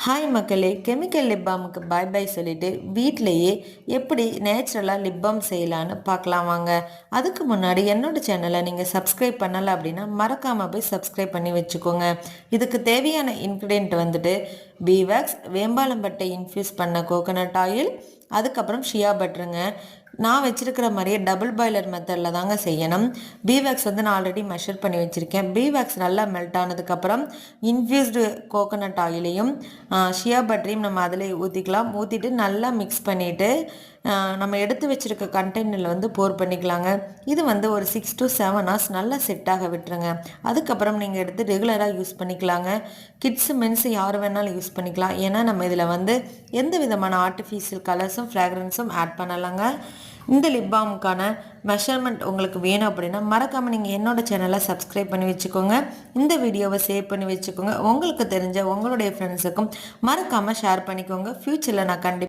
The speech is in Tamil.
ஹாய் மக்களே, கெமிக்கல் லிப் பாமுக்கு பாய் பாய் சொல்லிட்டு வீட்டிலையே எப்படி நேச்சுரலாக லிப் பாம் செய்யலான்னு பார்க்கலாம் வாங்க. அதுக்கு முன்னாடி என்னோட சேனலை நீங்கள் சப்ஸ்கிரைப் பண்ணலை அப்படின்னா மறக்காமல் போய் சப்ஸ்கிரைப் பண்ணி வச்சுக்கோங்க. இதுக்கு தேவையான இன்க்ரீடியன்ட் வந்துட்டு பீவேக்ஸ், வேம்பாலம்பட்டை இன்ஃப்யூஸ் பண்ண கோகோனட் ஆயில், அதுக்கப்புறம் ஷியா பட்டருங்க. நான் வச்சுருக்கிற மாதிரியே டபுள் பாய்லர் மெத்தடில் தாங்க செய்யணும். பீவேக்ஸ் வந்து நான் ஆல்ரெடி மெஷர் பண்ணி வச்சுருக்கேன். பீவேக்ஸ் நல்லா மெல்ட் ஆனதுக்கப்புறம் இன்ஃப்யூஸ்டு கோகோனட் ஆயிலையும் ஷியா பட்டரையும் நம்ம அதில் ஊற்றிக்கலாம். ஊற்றிட்டு நல்லா மிக்ஸ் பண்ணிவிட்டு நம்ம எடுத்து வச்சுருக்க கண்டெய்னரில் வந்து போர் பண்ணிக்கலாங்க. இது வந்து ஒரு 6 to 7 hours நல்லா செட்டாக விட்டுருங்க. அதுக்கப்புறம் நீங்கள் எடுத்து ரெகுலராக யூஸ் பண்ணிக்கலாங்க. கிட்ஸு மென்ஸு யார் வேணாலும் யூஸ் பண்ணிக்கலாம். ஏன்னா நம்ம இதில் வந்து எந்த விதமான ஆர்டிஃபிஷியல் கலர்ஸும் ஃப்ராக்ரன்ஸும் ஆட் பண்ணலாங்க. இந்த லிப் பாமுக்கான மெஷர்மெண்ட் உங்களுக்கு வேணும் அப்படின்னா மறக்காமல் நீங்கள் என்னோடய சேனலை சப்ஸ்கிரைப் பண்ணி வச்சுக்கோங்க. இந்த வீடியோவை சேவ் பண்ணி வச்சுக்கோங்க. உங்களுக்கு தெரிஞ்ச உங்களுடைய ஃப்ரெண்ட்ஸுக்கும் மறக்காமல் ஷேர் பண்ணிக்கோங்க. ஃப்யூச்சரில் நான் கண்டிப்பாக